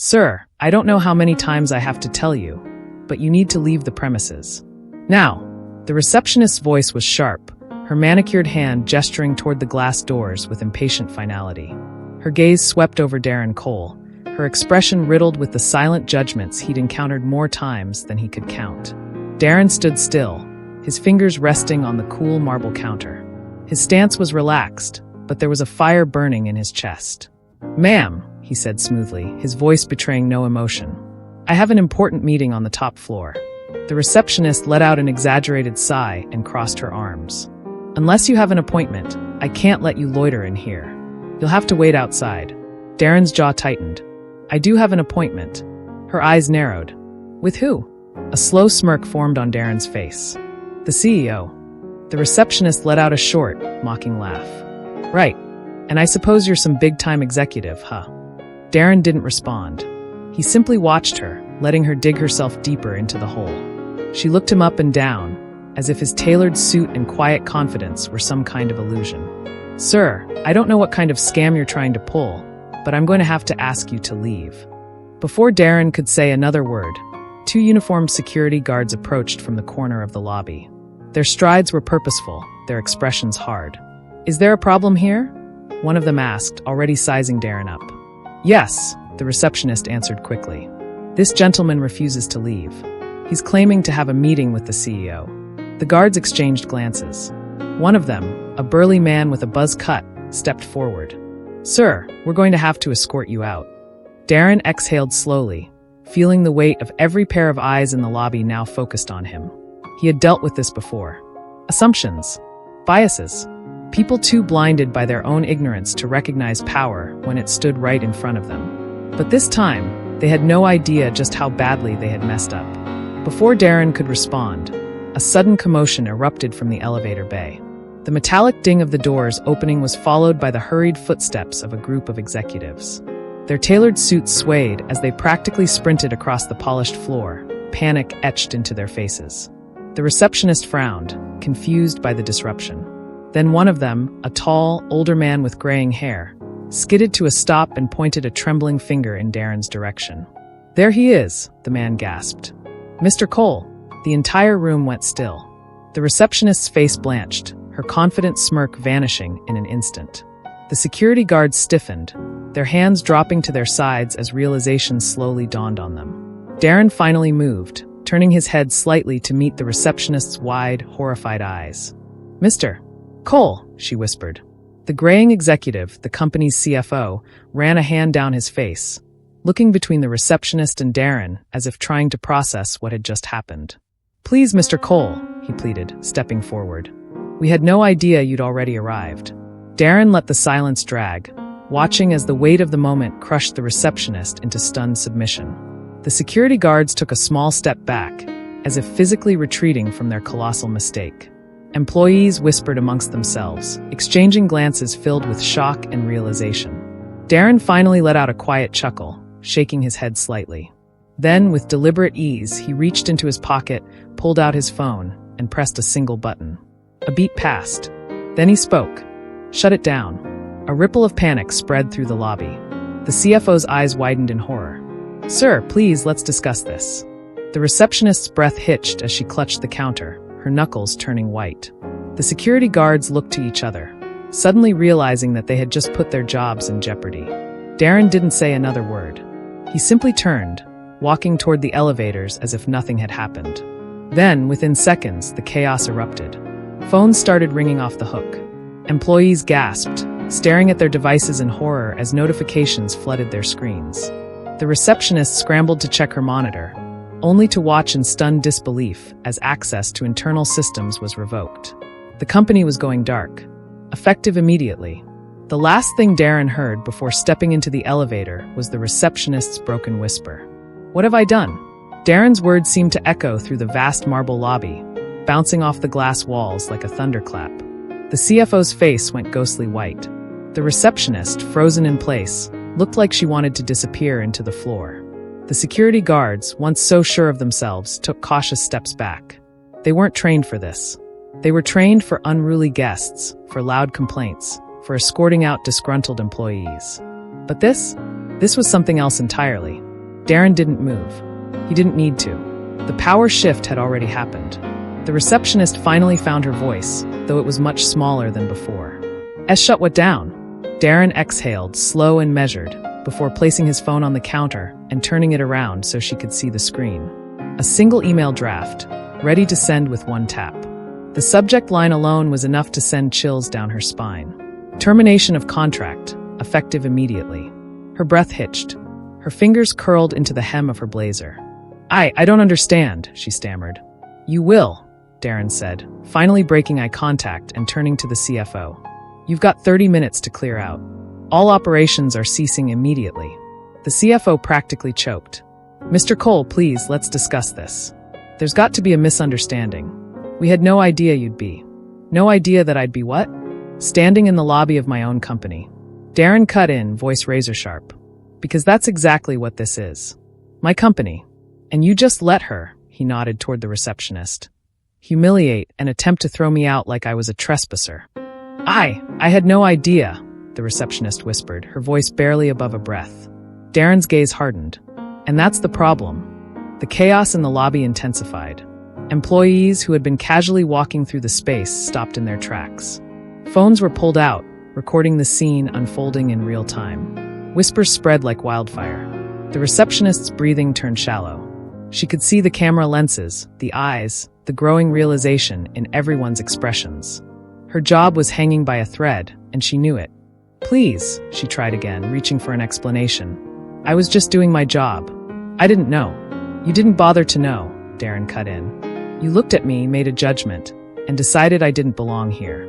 Sir, I don't know how many times I have to tell you, but you need to leave the premises. Now. The receptionist's voice was sharp, her manicured hand gesturing toward the glass doors with impatient finality. Her gaze swept over Darren Cole, her expression riddled with the silent judgments he'd encountered more times than he could count. Darren stood still, his fingers resting on the cool marble counter. His stance was relaxed, but there was a fire burning in his chest. "Ma'am," he said smoothly, his voice betraying no emotion. "I have an important meeting on the top floor." The receptionist let out an exaggerated sigh and crossed her arms. "Unless you have an appointment, I can't let you loiter in here. You'll have to wait outside." Darren's jaw tightened. "I do have an appointment." Her eyes narrowed. "With who?" A slow smirk formed on Darren's face. "The CEO." The receptionist let out a short, mocking laugh. "Right. And I suppose you're some big-time executive, huh?" Darren didn't respond. He simply watched her, letting her dig herself deeper into the hole. She looked him up and down, as if his tailored suit and quiet confidence were some kind of illusion. "Sir, I don't know what kind of scam you're trying to pull, but I'm going to have to ask you to leave." Before Darren could say another word, two uniformed security guards approached from the corner of the lobby. Their strides were purposeful, their expressions hard. "Is there a problem here?" one of them asked, already sizing Darren up. "Yes," the receptionist answered quickly. "This gentleman refuses to leave. He's claiming to have a meeting with the CEO." The guards exchanged glances. One of them, a burly man with a buzz cut, stepped forward. "Sir, we're going to have to escort you out." Darren exhaled slowly, feeling the weight of every pair of eyes in the lobby now focused on him. He had dealt with this before. Assumptions. Biases. People too blinded by their own ignorance to recognize power when it stood right in front of them. But this time, they had no idea just how badly they had messed up. Before Darren could respond, a sudden commotion erupted from the elevator bay. The metallic ding of the doors opening was followed by the hurried footsteps of a group of executives. Their tailored suits swayed as they practically sprinted across the polished floor, panic etched into their faces. The receptionist frowned, confused by the disruption. Then one of them, a tall, older man with graying hair, skidded to a stop and pointed a trembling finger in Darren's direction. "There he is," the man gasped. "Mr. Cole." The entire room went still. The receptionist's face blanched, her confident smirk vanishing in an instant. The security guards stiffened, their hands dropping to their sides as realization slowly dawned on them. Darren finally moved, turning his head slightly to meet the receptionist's wide, horrified eyes. "Mr. Cole," she whispered. The graying executive, the company's CFO, ran a hand down his face, looking between the receptionist and Darren as if trying to process what had just happened. "Please, Mr. Cole," he pleaded, stepping forward. "We had no idea you'd already arrived." Darren let the silence drag, watching as the weight of the moment crushed the receptionist into stunned submission. The security guards took a small step back, as if physically retreating from their colossal mistake. Employees whispered amongst themselves, exchanging glances filled with shock and realization. Darren finally let out a quiet chuckle, shaking his head slightly. Then, with deliberate ease, he reached into his pocket, pulled out his phone, and pressed a single button. A beat passed. Then he spoke. "Shut it down." A ripple of panic spread through the lobby. The CFO's eyes widened in horror. "Sir, please, let's discuss this." The receptionist's breath hitched as she clutched the counter, her knuckles turning white. The security guards looked to each other, suddenly realizing that they had just put their jobs in jeopardy. Darren didn't say another word. He simply turned, walking toward the elevators as if nothing had happened. Then, within seconds, the chaos erupted. Phones started ringing off the hook. Employees gasped, staring at their devices in horror as notifications flooded their screens. The receptionist scrambled to check her monitor, only to watch in stunned disbelief as access to internal systems was revoked. The company was going dark, effective immediately. The last thing Darren heard before stepping into the elevator was the receptionist's broken whisper. "What have I done?" Darren's words seemed to echo through the vast marble lobby, bouncing off the glass walls like a thunderclap. The CFO's face went ghostly white. The receptionist, frozen in place, looked like she wanted to disappear into the floor. The security guards, once so sure of themselves, took cautious steps back. They weren't trained for this. They were trained for unruly guests, for loud complaints, for escorting out disgruntled employees. But this was something else entirely. Darren didn't move. He didn't need to. The power shift had already happened. The receptionist finally found her voice, though it was much smaller than before. Shut what down? Darren exhaled, slow and measured, before placing his phone on the counter and turning it around so she could see the screen. A single email draft, ready to send with one tap. The subject line alone was enough to send chills down her spine. Termination of contract, effective immediately. Her breath hitched. Her fingers curled into the hem of her blazer. I don't understand, she stammered. You will, Darren said, finally breaking eye contact and turning to the CFO. You've got 30 minutes to clear out. All operations are ceasing immediately. The CFO practically choked. Mr. Cole, please, let's discuss this. There's got to be a misunderstanding. We had no idea you'd be. No idea that I'd be what? Standing in the lobby of my own company. Darren cut in, voice razor sharp. Because that's exactly what this is. My company. And you just let her, he nodded toward the receptionist, humiliate and attempt to throw me out like I was a trespasser. I had no idea, the receptionist whispered, her voice barely above a breath. Darren's gaze hardened. And that's the problem. The chaos in the lobby intensified. Employees who had been casually walking through the space stopped in their tracks. Phones were pulled out, recording the scene unfolding in real time. Whispers spread like wildfire. The receptionist's breathing turned shallow. She could see the camera lenses, the eyes, the growing realization in everyone's expressions. Her job was hanging by a thread, and she knew it. Please, she tried again, reaching for an explanation. I was just doing my job. I didn't know. You didn't bother to know, Darren cut in. You looked at me, made a judgment, and decided I didn't belong here.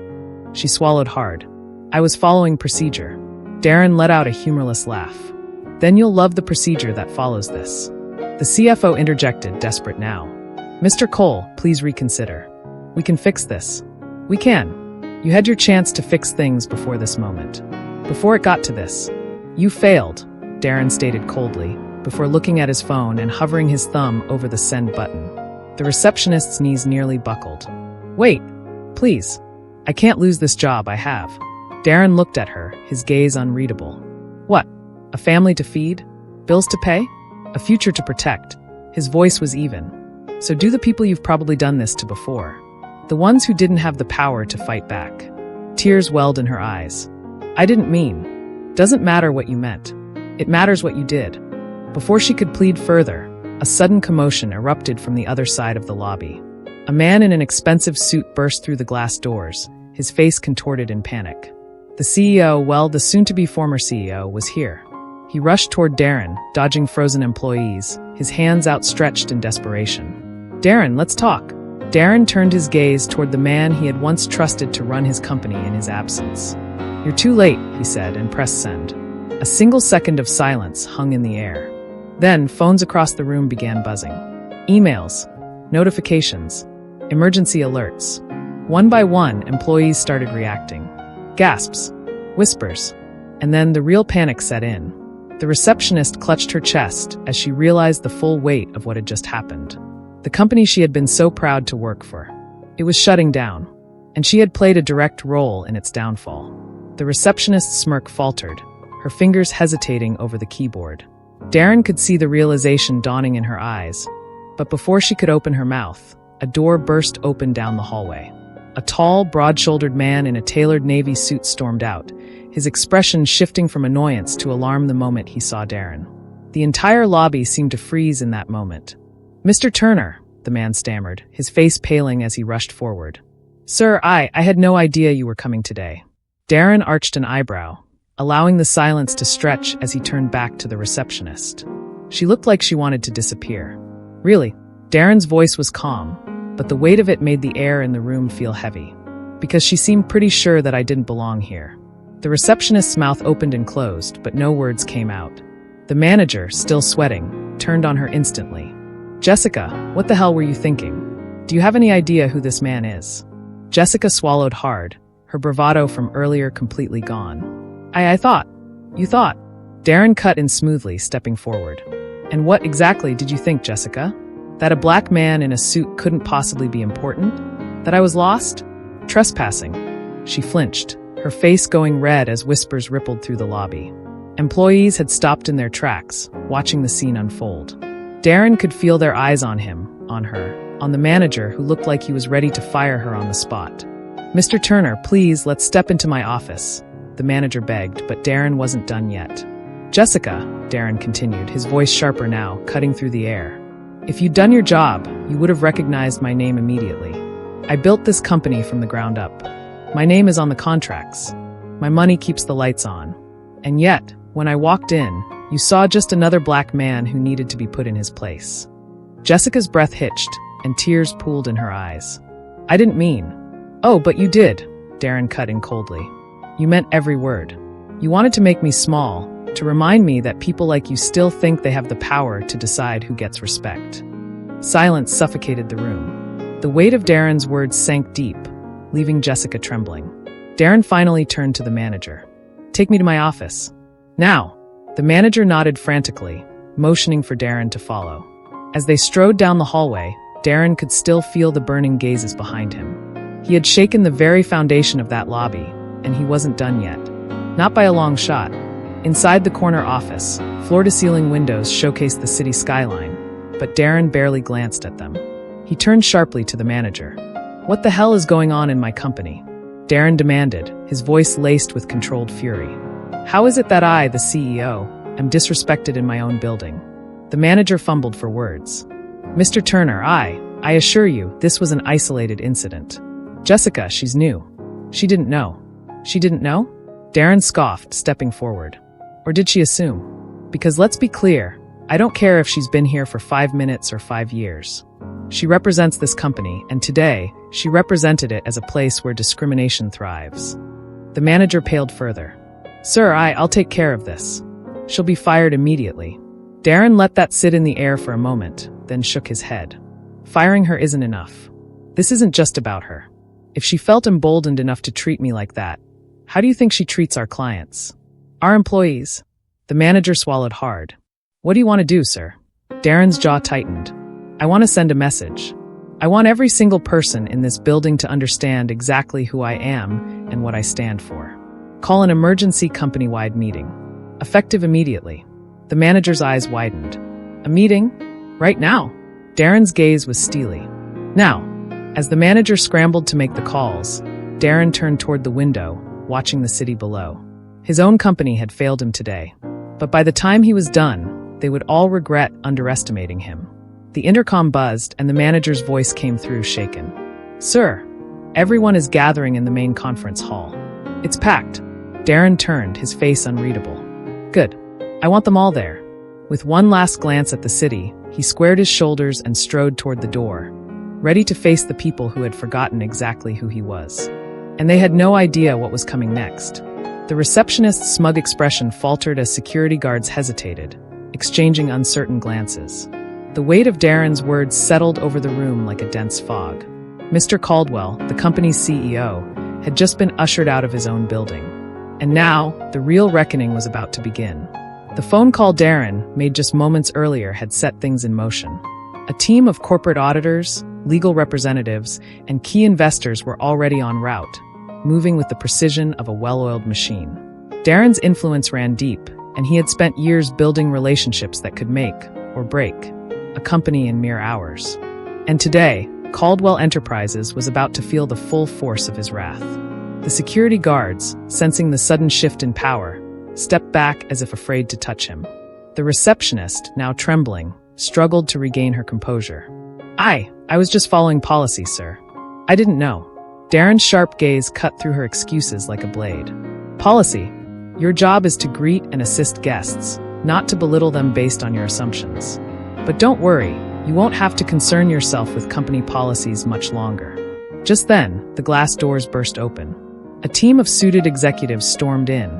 She swallowed hard. I was following procedure. Darren let out a humorless laugh. Then you'll love the procedure that follows this. The CFO interjected, desperate now. Mr. Cole, please reconsider. We can fix this. We can. You had your chance to fix things before this moment. Before it got to this. You failed, Darren stated coldly, before looking at his phone and hovering his thumb over the send button. The receptionist's knees nearly buckled. Wait, please. I can't lose this job I have. Darren looked at her, his gaze unreadable. What? A family to feed? Bills to pay? A future to protect? His voice was even. So do the people you've probably done this to before. The ones who didn't have the power to fight back. Tears welled in her eyes. I didn't mean. Doesn't matter what you meant. It matters what you did. Before she could plead further, a sudden commotion erupted from the other side of the lobby. A man in an expensive suit burst through the glass doors, his face contorted in panic. The CEO, the soon-to-be former CEO, was here. He rushed toward Darren, dodging frozen employees, his hands outstretched in desperation. Darren, let's talk. Darren turned his gaze toward the man he had once trusted to run his company in his absence. You're too late, he said, and pressed send. A single second of silence hung in the air. Then, phones across the room began buzzing. Emails, notifications, emergency alerts. One by one, employees started reacting. Gasps, whispers, and then the real panic set in. The receptionist clutched her chest as she realized the full weight of what had just happened. The company she had been so proud to work for. It was shutting down, and she had played a direct role in its downfall. The receptionist's smirk faltered, her fingers hesitating over the keyboard. Darren could see the realization dawning in her eyes, but before she could open her mouth, a door burst open down the hallway. A tall, broad-shouldered man in a tailored navy suit stormed out, his expression shifting from annoyance to alarm the moment he saw Darren. The entire lobby seemed to freeze in that moment. Mr. Turner, the man stammered, his face paling as he rushed forward. Sir, I had no idea you were coming today. Darren arched an eyebrow, allowing the silence to stretch as he turned back to the receptionist. She looked like she wanted to disappear. Really, Darren's voice was calm, but the weight of it made the air in the room feel heavy. Because she seemed pretty sure that I didn't belong here. The receptionist's mouth opened and closed, but no words came out. The manager, still sweating, turned on her instantly. Jessica, what the hell were you thinking? Do you have any idea who this man is? Jessica swallowed hard, her bravado from earlier completely gone. I thought. You thought. Darren cut in smoothly, stepping forward. And what exactly did you think, Jessica? That a black man in a suit couldn't possibly be important? That I was lost? Trespassing. She flinched, her face going red as whispers rippled through the lobby. Employees had stopped in their tracks, watching the scene unfold. Darren could feel their eyes on him, on her, on the manager who looked like he was ready to fire her on the spot. "Mr. Turner, please, let's step into my office," the manager begged, but Darren wasn't done yet. "Jessica," Darren continued, his voice sharper now, cutting through the air. "If you'd done your job, you would have recognized my name immediately. I built this company from the ground up. My name is on the contracts. My money keeps the lights on. And yet, when I walked in, you saw just another black man who needed to be put in his place." Jessica's breath hitched, and tears pooled in her eyes. "I didn't mean." "Oh, but you did," Darren cut in coldly. "You meant every word. You wanted to make me small, to remind me that people like you still think they have the power to decide who gets respect." Silence suffocated the room. The weight of Darren's words sank deep, leaving Jessica trembling. Darren finally turned to the manager. "Take me to my office. Now." The manager nodded frantically, motioning for Darren to follow. As they strode down the hallway, Darren could still feel the burning gazes behind him. He had shaken the very foundation of that lobby, and he wasn't done yet. Not by a long shot. Inside the corner office, floor-to-ceiling windows showcased the city skyline, but Darren barely glanced at them. He turned sharply to the manager. "What the hell is going on in my company?" Darren demanded, his voice laced with controlled fury. "How is it that I, the CEO, am disrespected in my own building?" The manager fumbled for words. "Mr. Turner, I assure you, this was an isolated incident. Jessica, she's new. She didn't know." "She didn't know?" Darren scoffed, stepping forward. "Or did she assume? Because let's be clear, I don't care if she's been here for 5 minutes or 5 years. She represents this company, and today, she represented it as a place where discrimination thrives." The manager paled further. "Sir, I'll take care of this. She'll be fired immediately." Darren let that sit in the air for a moment, then shook his head. "Firing her isn't enough. This isn't just about her. If she felt emboldened enough to treat me like that, how do you think she treats our clients? Our employees?" The manager swallowed hard. "What do you want to do, sir?" Darren's jaw tightened. "I want to send a message. I want every single person in this building to understand exactly who I am and what I stand for. Call an emergency company-wide meeting. Effective immediately." The manager's eyes widened. "A meeting? Right now?" Darren's gaze was steely. "Now." As the manager scrambled to make the calls, Darren turned toward the window, watching the city below. His own company had failed him today. But by the time he was done, they would all regret underestimating him. The intercom buzzed, and the manager's voice came through shaken. "Sir, everyone is gathering in the main conference hall. It's packed." Darren turned, his face unreadable. "Good. I want them all there." With one last glance at the city, he squared his shoulders and strode toward the door, ready to face the people who had forgotten exactly who he was. And they had no idea what was coming next. The receptionist's smug expression faltered as security guards hesitated, exchanging uncertain glances. The weight of Darren's words settled over the room like a dense fog. Mr. Caldwell, the company's CEO, had just been ushered out of his own building. And now, the real reckoning was about to begin. The phone call Darren made just moments earlier had set things in motion. A team of corporate auditors, legal representatives, and key investors were already en route, moving with the precision of a well-oiled machine. Darren's influence ran deep, and he had spent years building relationships that could make, or break, a company in mere hours. And today, Caldwell Enterprises was about to feel the full force of his wrath. The security guards, sensing the sudden shift in power, stepped back as if afraid to touch him. The receptionist, now trembling, struggled to regain her composure. I was just following policy, sir. I didn't know." Darren's sharp gaze cut through her excuses like a blade. "Policy? Your job is to greet and assist guests, not to belittle them based on your assumptions. But don't worry, you won't have to concern yourself with company policies much longer." Just then, the glass doors burst open. A team of suited executives stormed in,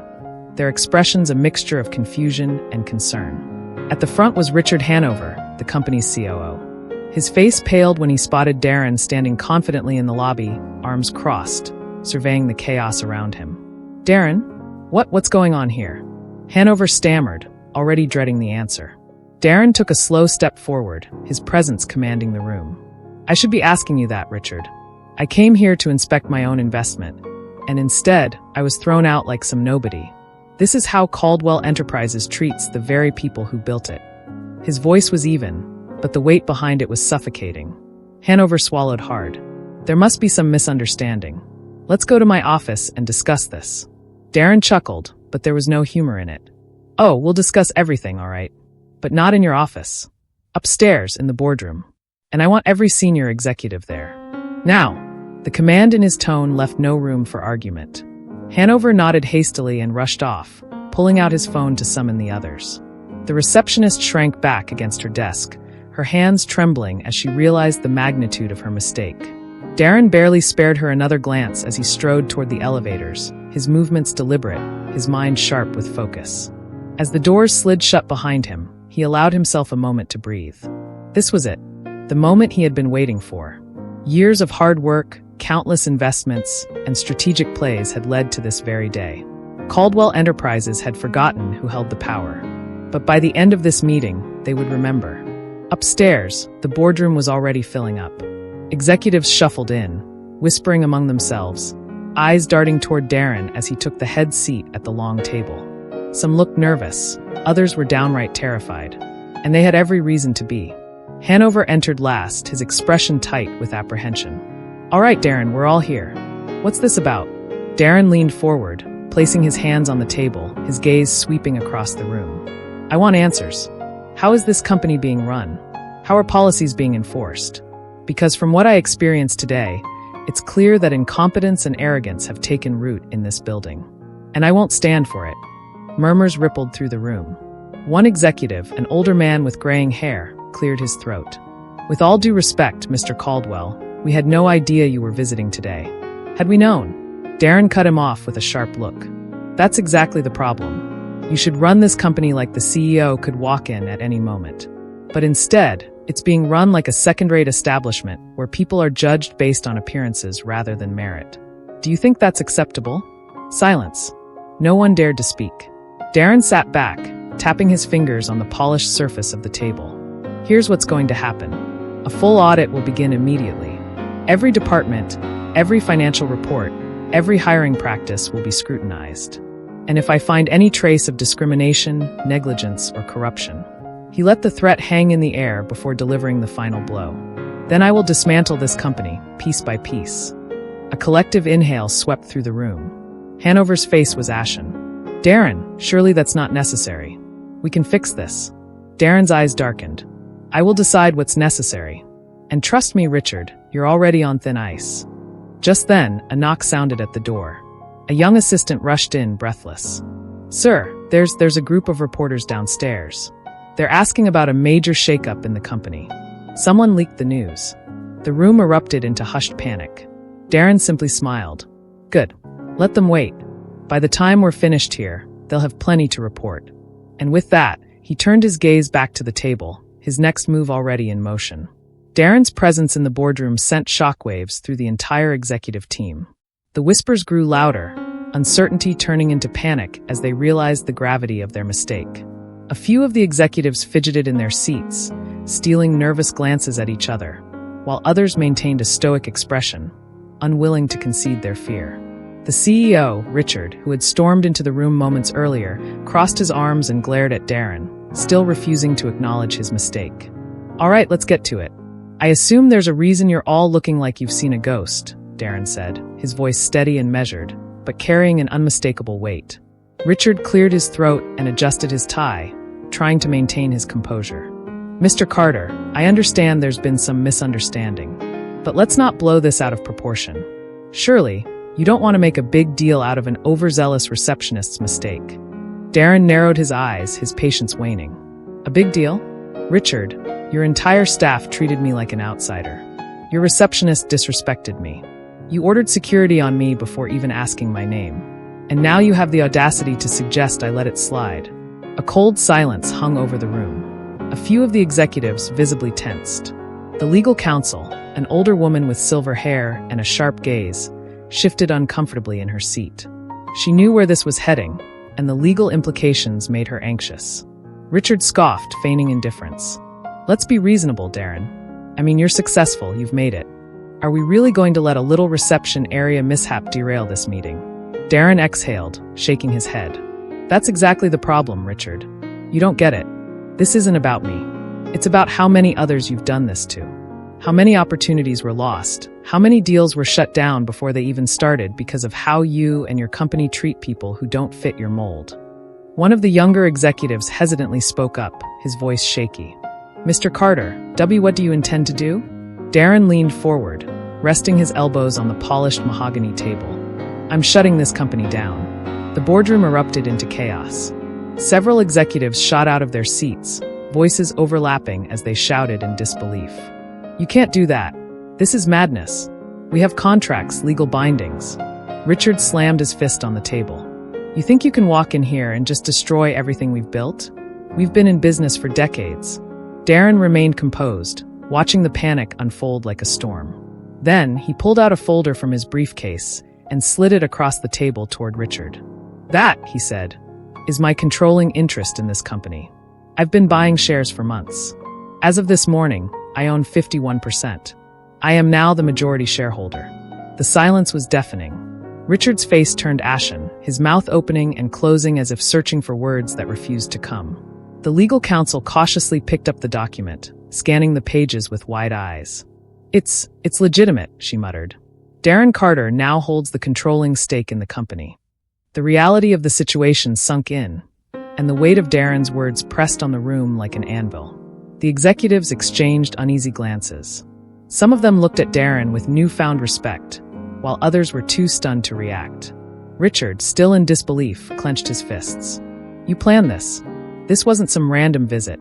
their expressions a mixture of confusion and concern. At the front was Richard Hanover, the company's COO. His face paled when he spotted Darren standing confidently in the lobby, arms crossed, surveying the chaos around him. "Darren, what's going on here?" Hanover stammered, already dreading the answer. Darren took a slow step forward, his presence commanding the room. "I should be asking you that, Richard. I came here to inspect my own investment, and instead, I was thrown out like some nobody. This is how Caldwell Enterprises treats the very people who built it. His voice was even, but the weight behind it was suffocating. Hanover swallowed hard. There must be some misunderstanding. Let's go to my office and discuss this. Darren chuckled, but there was no humor in it. Oh, we'll discuss everything, all right. But not in your office. Upstairs, in the boardroom. And I want every senior executive there. Now. The command in his tone left no room for argument. Hanover nodded hastily and rushed off, pulling out his phone to summon the others. The receptionist shrank back against her desk, her hands trembling as she realized the magnitude of her mistake. Darren barely spared her another glance as he strode toward the elevators, his movements deliberate, his mind sharp with focus. As the doors slid shut behind him, he allowed himself a moment to breathe. This was it, the moment he had been waiting for. Years of hard work, countless investments, and strategic plays had led to this very day. Caldwell Enterprises had forgotten who held the power. But by the end of this meeting, they would remember. Upstairs, the boardroom was already filling up. Executives shuffled in, whispering among themselves, eyes darting toward Darren as he took the head seat at the long table. Some looked nervous, others were downright terrified. And they had every reason to be. Hanover entered last, his expression tight with apprehension. All right, Darren, we're all here. What's this about? Darren leaned forward, placing his hands on the table, his gaze sweeping across the room. I want answers. How is this company being run? How are policies being enforced? Because from what I experienced today, it's clear that incompetence and arrogance have taken root in this building. And I won't stand for it. Murmurs rippled through the room. One executive, an older man with graying hair, cleared his throat. With all due respect, Mr. Caldwell, we had no idea you were visiting today. Had we known? Darren cut him off with a sharp look. That's exactly the problem. You should run this company like the CEO could walk in at any moment. But instead, it's being run like a second-rate establishment where people are judged based on appearances rather than merit. Do you think that's acceptable? Silence. No one dared to speak. Darren sat back, tapping his fingers on the polished surface of the table. Here's what's going to happen. A full audit will begin immediately. Every department, every financial report, every hiring practice will be scrutinized. And if I find any trace of discrimination, negligence, or corruption, he let the threat hang in the air before delivering the final blow. Then I will dismantle this company, piece by piece. A collective inhale swept through the room. Hanover's face was ashen. Darren, surely that's not necessary. We can fix this. Darren's eyes darkened. I will decide what's necessary. And trust me, Richard, you're already on thin ice. Just then, a knock sounded at the door. A young assistant rushed in, breathless. Sir, there's a group of reporters downstairs. They're asking about a major shakeup in the company. Someone leaked the news. The room erupted into hushed panic. Darren simply smiled. Good. Let them wait. By the time we're finished here, they'll have plenty to report. And with that, he turned his gaze back to the table, his next move already in motion. Darren's presence in the boardroom sent shockwaves through the entire executive team. The whispers grew louder, uncertainty turning into panic as they realized the gravity of their mistake. A few of the executives fidgeted in their seats, stealing nervous glances at each other, while others maintained a stoic expression, unwilling to concede their fear. The CEO, Richard, who had stormed into the room moments earlier, crossed his arms and glared at Darren, still refusing to acknowledge his mistake. All right, let's get to it. I assume there's a reason you're all looking like you've seen a ghost, Darren said, his voice steady and measured, but carrying an unmistakable weight. Richard cleared his throat and adjusted his tie, trying to maintain his composure. Mr. Carter, I understand there's been some misunderstanding, but let's not blow this out of proportion. Surely, you don't want to make a big deal out of an overzealous receptionist's mistake. Darren narrowed his eyes, his patience waning. A big deal? Richard, your entire staff treated me like an outsider. Your receptionist disrespected me. You ordered security on me before even asking my name. And now you have the audacity to suggest I let it slide. A cold silence hung over the room. A few of the executives visibly tensed. The legal counsel, an older woman with silver hair and a sharp gaze, shifted uncomfortably in her seat. She knew where this was heading, and the legal implications made her anxious. Richard scoffed, feigning indifference. Let's be reasonable, Darren. I mean, you're successful, you've made it. Are we really going to let a little reception area mishap derail this meeting? Darren exhaled, shaking his head. That's exactly the problem, Richard. You don't get it. This isn't about me. It's about how many others you've done this to. How many opportunities were lost. How many deals were shut down before they even started because of how you and your company treat people who don't fit your mold. One of the younger executives hesitantly spoke up, his voice shaky. Mr. Carter, what do you intend to do? Darren leaned forward, resting his elbows on the polished mahogany table. I'm shutting this company down. The boardroom erupted into chaos. Several executives shot out of their seats, voices overlapping as they shouted in disbelief. You can't do that. This is madness. We have contracts, legal bindings. Richard slammed his fist on the table. You think you can walk in here and just destroy everything we've built? We've been in business for decades. Darren remained composed, watching the panic unfold like a storm. Then, he pulled out a folder from his briefcase and slid it across the table toward Richard. That, he said, is my controlling interest in this company. I've been buying shares for months. As of this morning, I own 51%. I am now the majority shareholder. The silence was deafening. Richard's face turned ashen, his mouth opening and closing as if searching for words that refused to come. The legal counsel cautiously picked up the document, scanning the pages with wide eyes. It's legitimate, she muttered. Darren Carter now holds the controlling stake in the company. The reality of the situation sunk in, and the weight of Darren's words pressed on the room like an anvil. The executives exchanged uneasy glances. Some of them looked at Darren with newfound respect, while others were too stunned to react. Richard, still in disbelief, clenched his fists. You planned this. This wasn't some random visit.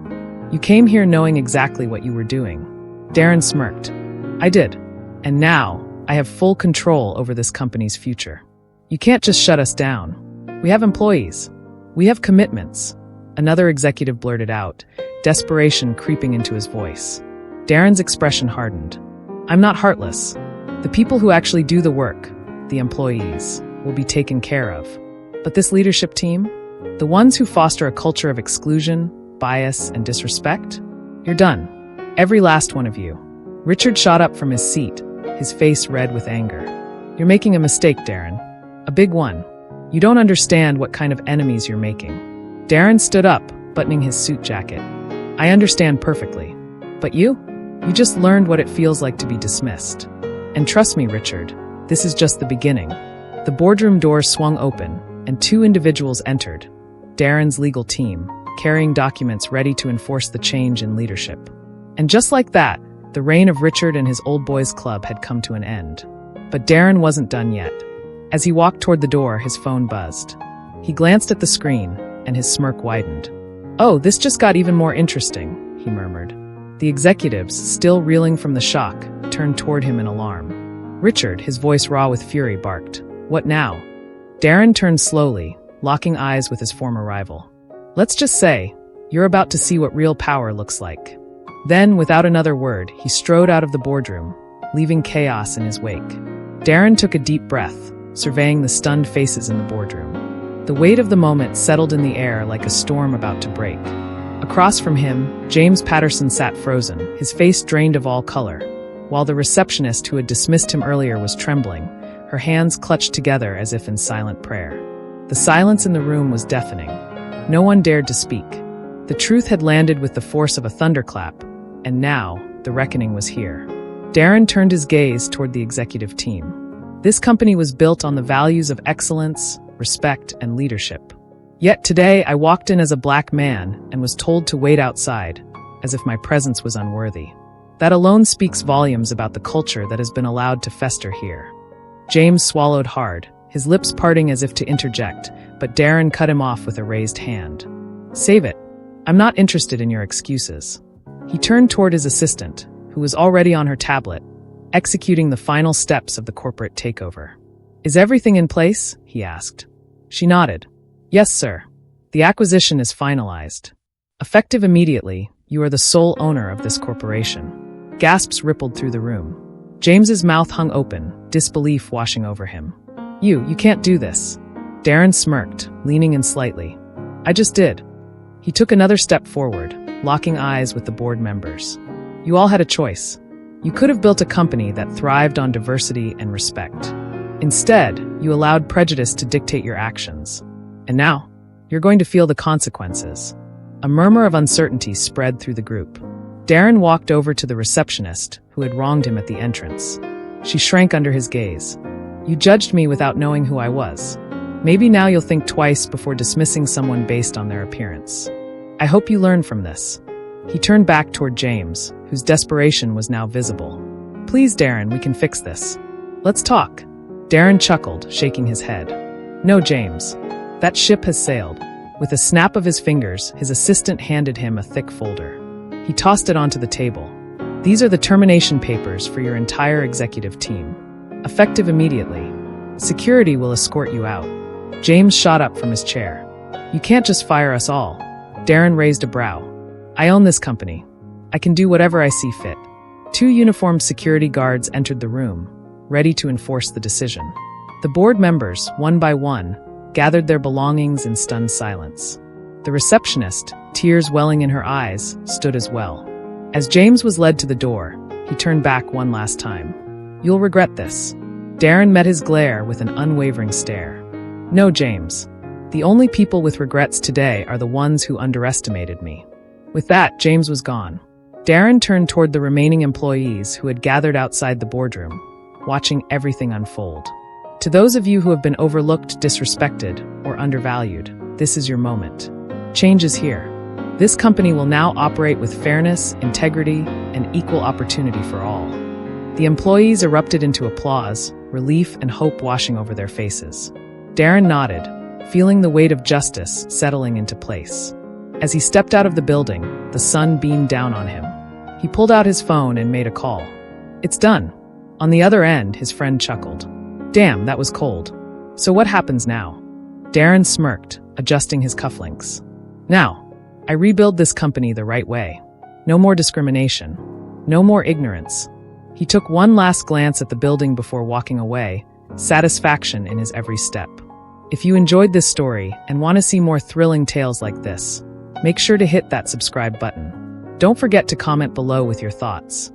You came here knowing exactly what you were doing. Darren smirked. I did. And now, I have full control over this company's future. You can't just shut us down. We have employees. We have commitments. Another executive blurted out, desperation creeping into his voice. Darren's expression hardened. I'm not heartless. The people who actually do the work, the employees, will be taken care of. But this leadership team, the ones who foster a culture of exclusion, bias, and disrespect, you're done. Every last one of you. Richard shot up from his seat, his face red with anger. You're making a mistake, Darren. A big one. You don't understand what kind of enemies you're making. Darren stood up, buttoning his suit jacket. I understand perfectly. But you? You just learned what it feels like to be dismissed. And trust me, Richard, this is just the beginning. The boardroom doors swung open, and two individuals entered. Darren's legal team, carrying documents ready to enforce the change in leadership. And just like that, the reign of Richard and his old boys club had come to an end. But Darren wasn't done yet. As he walked toward the door, his phone buzzed. He glanced at the screen, and his smirk widened. Oh, this just got even more interesting, he murmured. The executives, still reeling from the shock, turned toward him in alarm. Richard, his voice raw with fury, barked. What now? Darren turned slowly, locking eyes with his former rival. Let's just say, you're about to see what real power looks like. Then, without another word, he strode out of the boardroom, leaving chaos in his wake. Darren took a deep breath, surveying the stunned faces in the boardroom. The weight of the moment settled in the air like a storm about to break. Across from him, James Patterson sat frozen, his face drained of all color, while the receptionist who had dismissed him earlier was trembling, her hands clutched together as if in silent prayer. The silence in the room was deafening. No one dared to speak. The truth had landed with the force of a thunderclap, and now, the reckoning was here. Darren turned his gaze toward the executive team. This company was built on the values of excellence, respect, and leadership. Yet today, I walked in as a black man and was told to wait outside, as if my presence was unworthy. That alone speaks volumes about the culture that has been allowed to fester here. James swallowed hard, his lips parting as if to interject, but Darren cut him off with a raised hand. Save it. I'm not interested in your excuses. He turned toward his assistant, who was already on her tablet, executing the final steps of the corporate takeover. Is everything in place? He asked. She nodded. Yes, sir. The acquisition is finalized. Effective immediately, you are the sole owner of this corporation. Gasps rippled through the room. James's mouth hung open, disbelief washing over him. You can't do this. Darren smirked, leaning in slightly. I just did. He took another step forward, locking eyes with the board members. You all had a choice. You could have built a company that thrived on diversity and respect. Instead, you allowed prejudice to dictate your actions. And now, You're going to feel the consequences." A murmur of uncertainty spread through the group. Darren walked over to the receptionist, who had wronged him at the entrance. She shrank under his gaze. "You judged me without knowing who I was. Maybe now you'll think twice before dismissing someone based on their appearance. I hope you learn from this." He turned back toward James, whose desperation was now visible. "Please, Darren, we can fix this. Let's talk." Darren chuckled, shaking his head. "No, James. That ship has sailed." With a snap of his fingers, his assistant handed him a thick folder. He tossed it onto the table. "These are the termination papers for your entire executive team. Effective immediately. Security will escort you out." James shot up from his chair. "You can't just fire us all." Darren raised a brow. "I own this company. I can do whatever I see fit." Two uniformed security guards entered the room, ready to enforce the decision. The board members, one by one, gathered their belongings in stunned silence. The receptionist, tears welling in her eyes, stood as well. As James was led to the door, he turned back one last time. "You'll regret this." Darren met his glare with an unwavering stare. "No, James. The only people with regrets today are the ones who underestimated me." With that, James was gone. Darren turned toward the remaining employees who had gathered outside the boardroom, watching everything unfold. To those of you who have been overlooked, disrespected, or undervalued, this is your moment. Change is here. This company will now operate with fairness, integrity, and equal opportunity for all. The employees erupted into applause, relief and hope washing over their faces. Darren nodded, feeling the weight of justice settling into place. As he stepped out of the building, the sun beamed down on him. He pulled out his phone and made a call. "It's done." On the other end, his friend chuckled. "Damn, that was cold. So what happens now?" Darren smirked, adjusting his cufflinks. "Now, I rebuild this company the right way. No more discrimination. No more ignorance." He took one last glance at the building before walking away, satisfaction in his every step. If you enjoyed this story and want to see more thrilling tales like this, make sure to hit that subscribe button. Don't forget to comment below with your thoughts.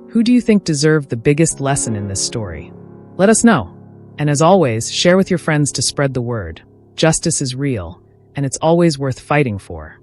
Who do you think deserved the biggest lesson in this story? Let us know. And as always, share with your friends to spread the word. Justice is real, and it's always worth fighting for.